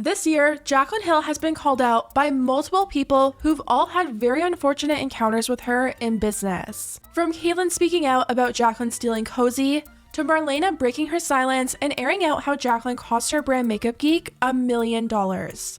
This year, Jaclyn Hill has been called out by multiple people who've all had very unfortunate encounters with her in business. From Caitlyn speaking out about Jaclyn stealing Cozy, to Marlena breaking her silence and airing out how Jaclyn cost her brand Makeup Geek $1 million.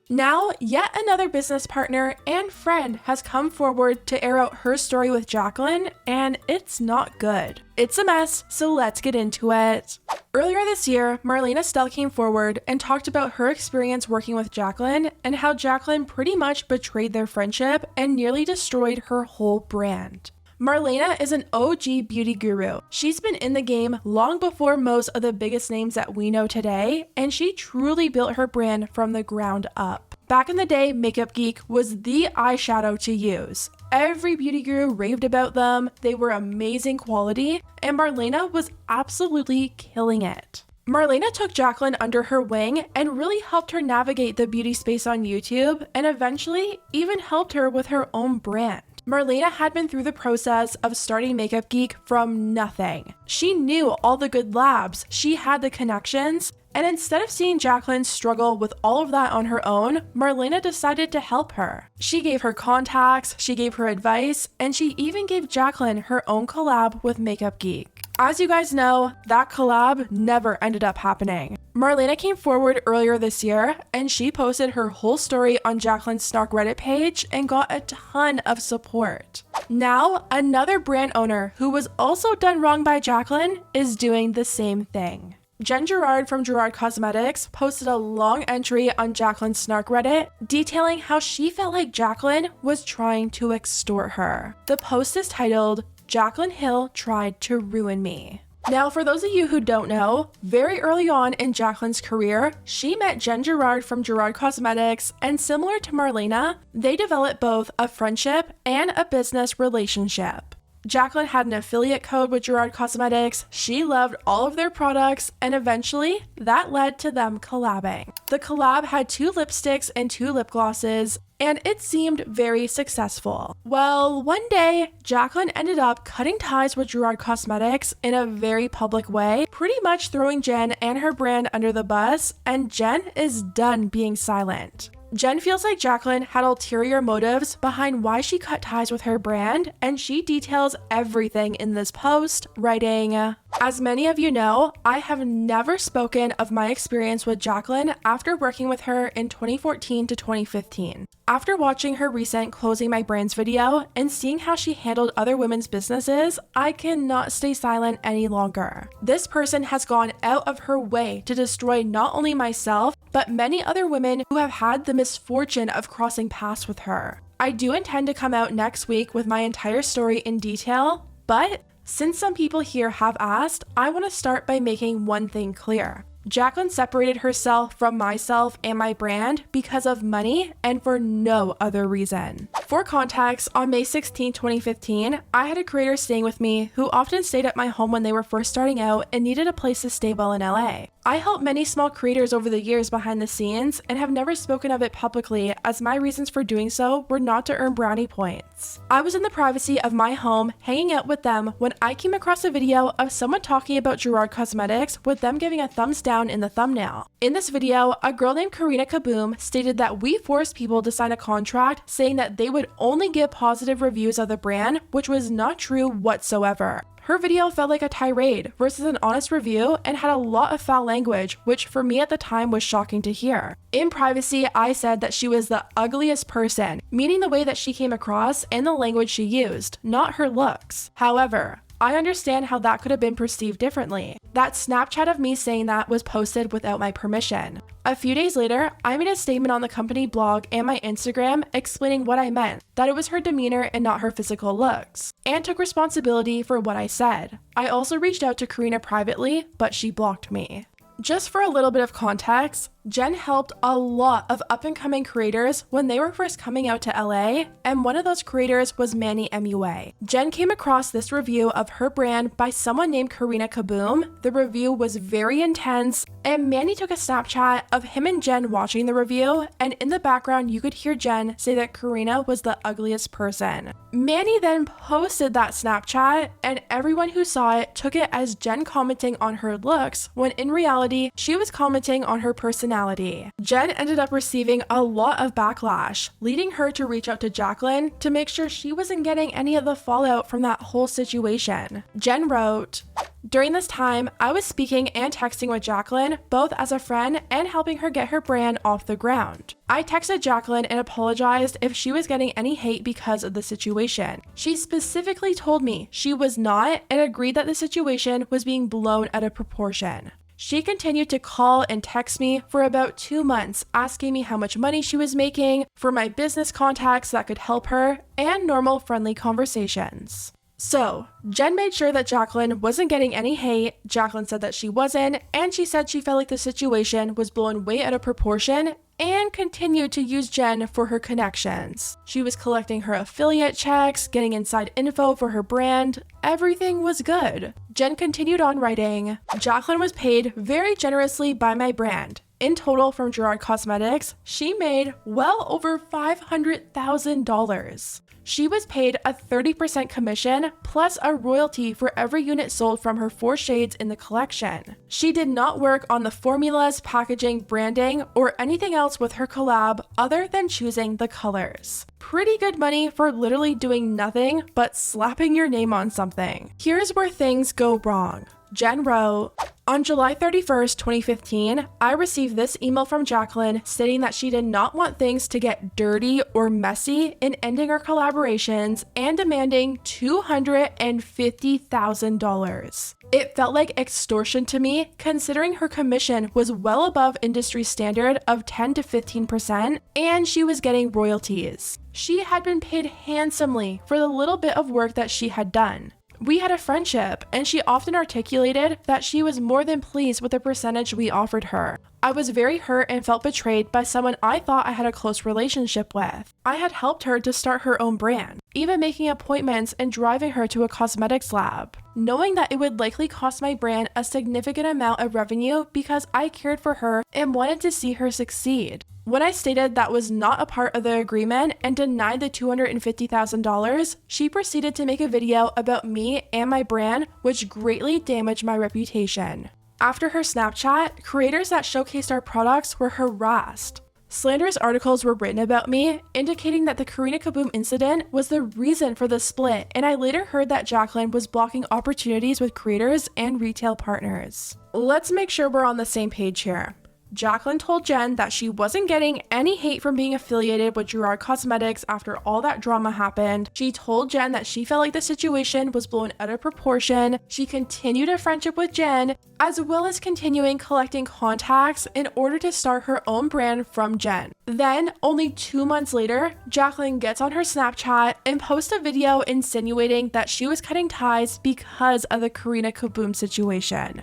Now, yet another business partner and friend has come forward to air out her story with Jaclyn, and it's not good. It's a mess, so let's get into it. Earlier this year, Marlena Stell came forward and talked about her experience working with Jaclyn and how Jaclyn pretty much betrayed their friendship and nearly destroyed her whole brand. Marlena is an OG beauty guru. She's been in the game long before most of the biggest names that we know today, and she truly built her brand from the ground up. Back in the day, Makeup Geek was the eyeshadow to use. Every beauty guru raved about them, they were amazing quality, and Marlena was absolutely killing it. Marlena took Jaclyn under her wing and really helped her navigate the beauty space on YouTube, and eventually even helped her with her own brand. Marlena had been through the process of starting Makeup Geek from nothing. She knew all the good labs, she had the connections, and instead of seeing Jaclyn struggle with all of that on her own, Marlena decided to help her. She gave her contacts, she gave her advice, and she even gave Jaclyn her own collab with Makeup Geek. As you guys know, that collab never ended up happening. Marlena came forward earlier this year and she posted her whole story on Jaclyn's Snark Reddit page and got a ton of support. Now, another brand owner who was also done wrong by Jaclyn is doing the same thing. Gerard from Gerard Cosmetics posted a long entry on Jaclyn's Snark Reddit detailing how she felt like Jaclyn was trying to extort her. The post is titled, "Jaclyn Hill tried to ruin me." Now, for those of you who don't know, very early on in Jaclyn's career, she met Gerard from Gerard Cosmetics, and similar to Marlena, they developed both a friendship and a business relationship. Jaclyn had an affiliate code with Gerard Cosmetics, she loved all of their products, and eventually that led to them collabing. The collab had 2 lipsticks and 2 lip glosses, and it seemed very successful. Well, one day, Jaclyn ended up cutting ties with Gerard Cosmetics in a very public way, pretty much throwing Jen and her brand under the bus, and Jen is done being silent. Jen feels like Jaclyn had ulterior motives behind why she cut ties with her brand, and she details everything in this post, writing, "As many of you know, I have never spoken of my experience with Jaclyn after working with her in 2014 to 2015. After watching her recent Closing My Brands video and seeing how she handled other women's businesses, I cannot stay silent any longer. This person has gone out of her way to destroy not only myself, but many other women who have had the misfortune of crossing paths with her. I do intend to come out next week with my entire story in detail, but since some people here have asked, I want to start by making one thing clear. Jaclyn separated herself from myself and my brand because of money and for no other reason." For context, on May 16, 2015, I had a creator staying with me who often stayed at my home when they were first starting out and needed a place to stay while in LA. I helped many small creators over the years behind the scenes and have never spoken of it publicly, as my reasons for doing so were not to earn brownie points. I was in the privacy of my home hanging out with them when I came across a video of someone talking about Gerard Cosmetics with them giving a thumbs down in the thumbnail. In this video, a girl named Karina Kaboom stated that we forced people to sign a contract saying that they would only give positive reviews of the brand, which was not true whatsoever. Her video felt like a tirade versus an honest review and had a lot of foul language, which for me at the time was shocking to hear. In privacy, I said that she was the ugliest person, meaning the way that she came across and the language she used, not her looks. However, I understand how that could have been perceived differently. That Snapchat of me saying that was posted without my permission. A few days later, I made a statement on the company blog and my Instagram explaining what I meant, that it was her demeanor and not her physical looks, and took responsibility for what I said. I also reached out to Karina privately, but she blocked me. Just for a little bit of context, Jen helped a lot of up-and-coming creators when they were first coming out to LA, and one of those creators was Manny MUA. Jen came across this review of her brand by someone named Karina Kaboom. The review was very intense, and Manny took a Snapchat of him and Jen watching the review, and in the background you could hear Jen say that Karina was the ugliest person. Manny then posted that Snapchat, and everyone who saw it took it as Jen commenting on her looks, when in reality, she was commenting on her personality personality. Jen ended up receiving a lot of backlash, leading her to reach out to Jaclyn to make sure she wasn't getting any of the fallout from that whole situation. Jen wrote, "During this time, I was speaking and texting with Jaclyn, both as a friend and helping her get her brand off the ground. I texted Jaclyn and apologized if she was getting any hate because of the situation. She specifically told me she was not and agreed that the situation was being blown out of proportion. She continued to call and text me for about 2 months, asking me how much money she was making, for my business contacts that could help her, and normal friendly conversations." So, Jen made sure that Jaclyn wasn't getting any hate. Jaclyn said that she wasn't, and she said she felt like the situation was blown way out of proportion, and continued to use Jen for her connections. She was collecting her affiliate checks, getting inside info for her brand. Everything was good. Jen continued on writing, "Jaclyn was paid very generously by my brand. In total, from Gerard Cosmetics, she made well over $500,000. She was paid a 30% commission plus a royalty for every unit sold from her 4 shades in the collection. She did not work on the formulas, packaging, branding, or anything else with her collab other than choosing the colors. Pretty good money for literally doing nothing but slapping your name on something. Here's where things go wrong." Jen wrote, "On July 31st, 2015, I received this email from Jaclyn stating that she did not want things to get dirty or messy in ending our collaborations and demanding $250,000. It felt like extortion to me, considering her commission was well above industry standard of 10 to 15%, and she was getting royalties. She had been paid handsomely for the little bit of work that she had done. We had a friendship, and she often articulated that she was more than pleased with the percentage we offered her. I was very hurt and felt betrayed by someone I thought I had a close relationship with. I had helped her to start her own brand, even making appointments and driving her to a cosmetics lab, knowing that it would likely cost my brand a significant amount of revenue because I cared for her and wanted to see her succeed. When I stated that was not a part of the agreement and denied the $250,000, she proceeded to make a video about me and my brand, which greatly damaged my reputation. After her Snapchat, creators that showcased our products were harassed. Slanderous articles were written about me, indicating that the Karina Kaboom incident was the reason for the split, and I later heard that Jaclyn was blocking opportunities with creators and retail partners. Let's make sure we're on the same page here. Jaclyn told Jen that she wasn't getting any hate from being affiliated with Gerard Cosmetics after all that drama happened. She told Jen that she felt like the situation was blown out of proportion. She continued a friendship with Jen, as well as continuing collecting contacts in order to start her own brand from Jen. Then, only 2 months later, Jaclyn gets on her Snapchat and posts a video insinuating that she was cutting ties because of the Karina Kaboom situation.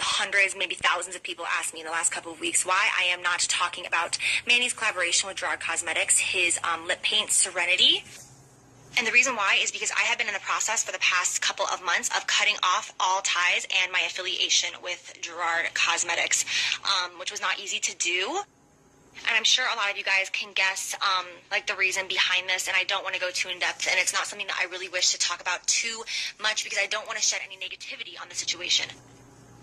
Hundreds, maybe thousands of people asked me in the last couple of weeks why I am not talking about Manny's collaboration with Gerard Cosmetics, his lip paint Serenity. And the reason why is because I have been in the process for the past couple of months of cutting off all ties and my affiliation with Gerard Cosmetics, which was not easy to do. And I'm sure a lot of you guys can guess like the reason behind this, and I don't want to go too in depth, and it's not something that I really wish to talk about too much because I don't want to shed any negativity on the situation.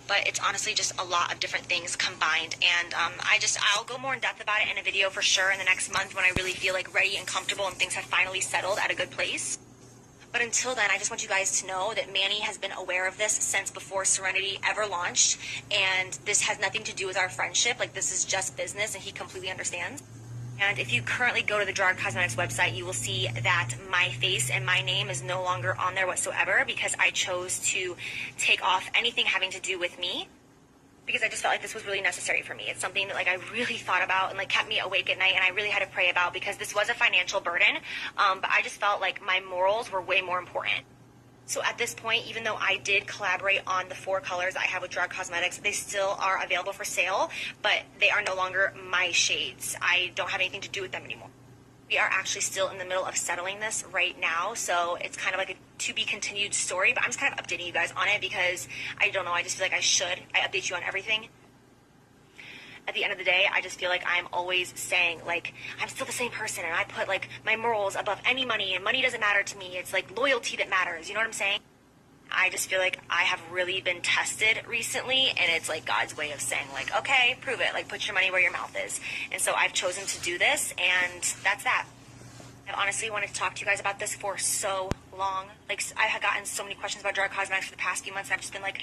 But it's honestly just a lot of different things combined, and I'll go more in depth about it in a video for sure in the next month when I really feel like ready and comfortable and things have finally settled at a good place. But until then, I just want you guys to know that Manny has been aware of this since before Serenity ever launched, and this has nothing to do with our friendship. Like, this is just business, and he completely understands. And if you currently go to the Gerard Cosmetics website, you will see that my face and my name is no longer on there whatsoever because I chose to take off anything having to do with me because I just felt like this was really necessary for me. It's something that like I really thought about and like kept me awake at night, and I really had to pray about because this was a financial burden, but I just felt like my morals were way more important. So at this point, even though I did collaborate on the 4 colors I have with Gerard Cosmetics, they still are available for sale, but they are no longer my shades. I don't have anything to do with them anymore. We are actually still in the middle of settling this right now, so it's kind of like a to-be-continued story, but I'm just kind of updating you guys on it because I don't know, I just feel like I update you on everything. At the end of the day, I just feel like I'm always saying, like, I'm still the same person, and I put, like, my morals above any money, and money doesn't matter to me. It's, like, loyalty that matters. You know what I'm saying? I just feel like I have really been tested recently, and it's like God's way of saying, like, okay, prove it, like, put your money where your mouth is. And so I've chosen to do this, and that's that. I honestly wanted to talk to you guys about this for so long. Like, I have gotten so many questions about Gerard Cosmetics for the past few months, and I've just been like,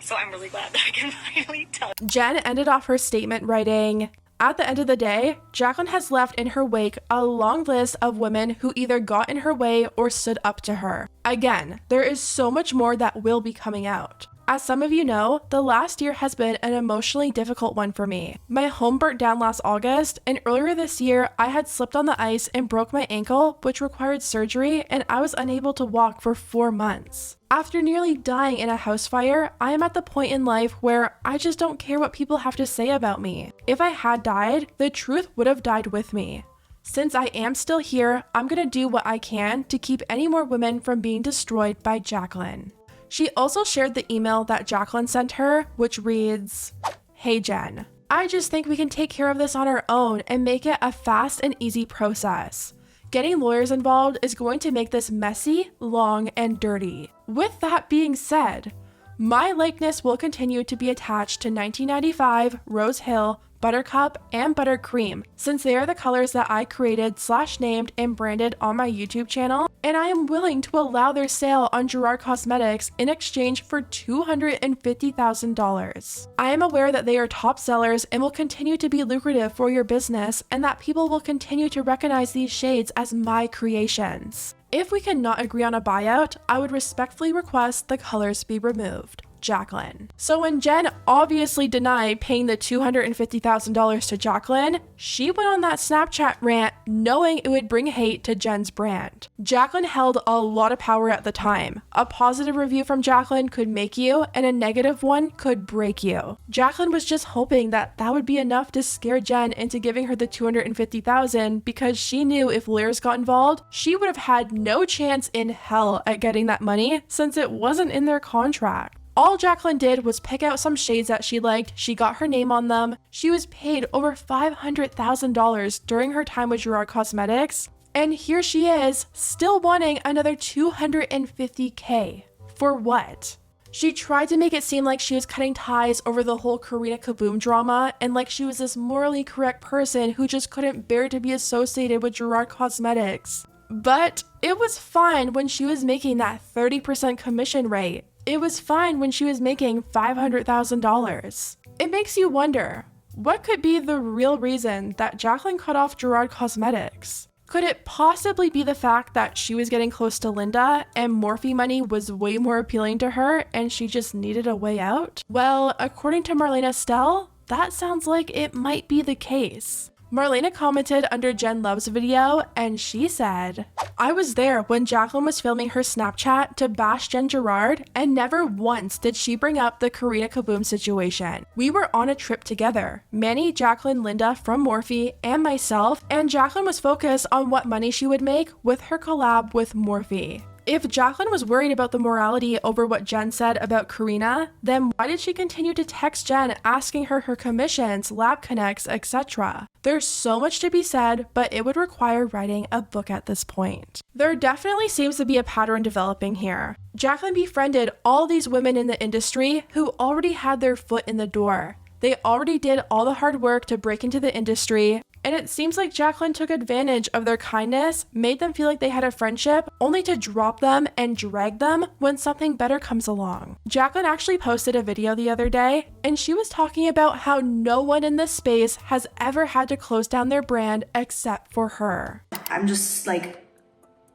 so I'm really glad that I can finally tell. Jen ended off her statement writing, "At the end of the day, Jaclyn has left in her wake a long list of women who either got in her way or stood up to her. Again, there is so much more that will be coming out. As some of you know, the last year has been an emotionally difficult one for me. My home burnt down last August, and earlier this year, I had slipped on the ice and broke my ankle, which required surgery, and I was unable to walk for 4 months. After nearly dying in a house fire, I am at the point in life where I just don't care what people have to say about me. If I had died, the truth would have died with me. Since I am still here, I'm gonna do what I can to keep any more women from being destroyed by Jaclyn." She also shared the email that Jaclyn sent her, which reads, "Hey Jen, I just think we can take care of this on our own and make it a fast and easy process. Getting lawyers involved is going to make this messy, long, and dirty. With that being said, my likeness will continue to be attached to 1995, Rose Hill, Buttercup, and Buttercream, since they are the colors that I created / named and branded on my YouTube channel, and I am willing to allow their sale on Gerard Cosmetics in exchange for $250,000. I am aware that they are top sellers and will continue to be lucrative for your business, and that people will continue to recognize these shades as my creations. If we cannot agree on a buyout, I would respectfully request the colors be removed. Jaclyn." So when Jen obviously denied paying the $250,000 to Jaclyn, she went on that Snapchat rant knowing it would bring hate to Jen's brand. Jaclyn held a lot of power at the time. A positive review from Jaclyn could make you, and a negative one could break you. Jaclyn was just hoping that that would be enough to scare Jen into giving her the $250,000, because she knew if lawyers got involved, she would have had no chance in hell at getting that money since it wasn't in their contract. All Jaclyn did was pick out some shades that she liked, she got her name on them, she was paid over $500,000 during her time with Gerard Cosmetics, and here she is, still wanting another $250K. For what? She tried to make it seem like she was cutting ties over the whole Karina Kaboom drama, and like she was this morally correct person who just couldn't bear to be associated with Gerard Cosmetics. But it was fine when she was making that 30% commission rate. It was fine when she was making $500,000. It makes you wonder, what could be the real reason that Jaclyn cut off Gerard Cosmetics? Could it possibly be the fact that she was getting close to Linda and Morphe money was way more appealing to her and she just needed a way out? Well, according to Marlena Stell, that sounds like it might be the case. Marlena commented under Jen Love's video, and she said, "I was there when Jaclyn was filming her Snapchat to bash Jen Gerard, and never once did she bring up the Karina Kaboom situation. We were on a trip together, Manny, Jaclyn, Linda from Morphe, and myself, and Jaclyn was focused on what money she would make with her collab with Morphe. If Jaclyn was worried about the morality over what Jen said about Karina, then why did she continue to text Jen asking her commissions, lab connects, etc.? There's so much to be said, but it would require writing a book at this point." There definitely seems to be a pattern developing here. Jaclyn befriended all these women in the industry who already had their foot in the door. They already did all the hard work to break into the industry, and it seems like Jaclyn took advantage of their kindness, made them feel like they had a friendship, only to drop them and drag them when something better comes along. Jaclyn actually posted a video the other day, and she was talking about how no one in this space has ever had to close down their brand except for her. I'm just like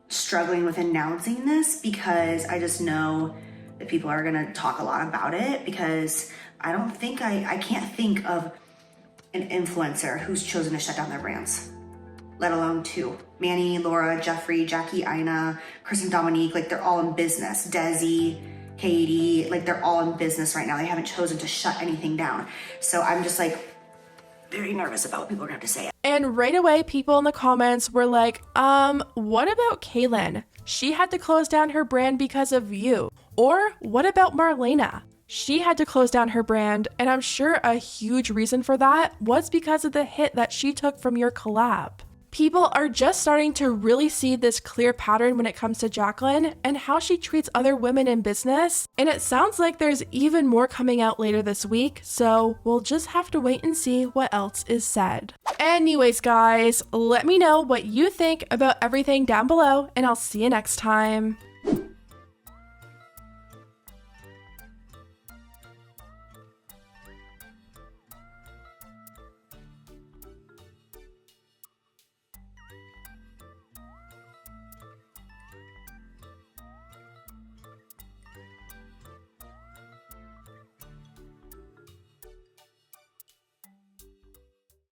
struggling with announcing this because I just know that people are gonna talk a lot about it, because I can't think of an influencer who's chosen to shut down their brands, let alone two. Manny, Laura, Jeffrey, Jackie, Ina, Chris and Dominique, like they're all in business. Desi, Katie, like they're all in business right now. They haven't chosen to shut anything down. So I'm just like very nervous about what people are gonna have to say. And right away, people in the comments were like, what about Kaylin? She had to close down her brand because of you. Or what about Marlena? She had to close down her brand, and I'm sure a huge reason for that was because of the hit that she took from your collab. People are just starting to really see this clear pattern when it comes to Jaclyn and how she treats other women in business, and it sounds like there's even more coming out later this week, so we'll just have to wait and see what else is said. Anyways guys, let me know what you think about everything down below, and I'll see you next time.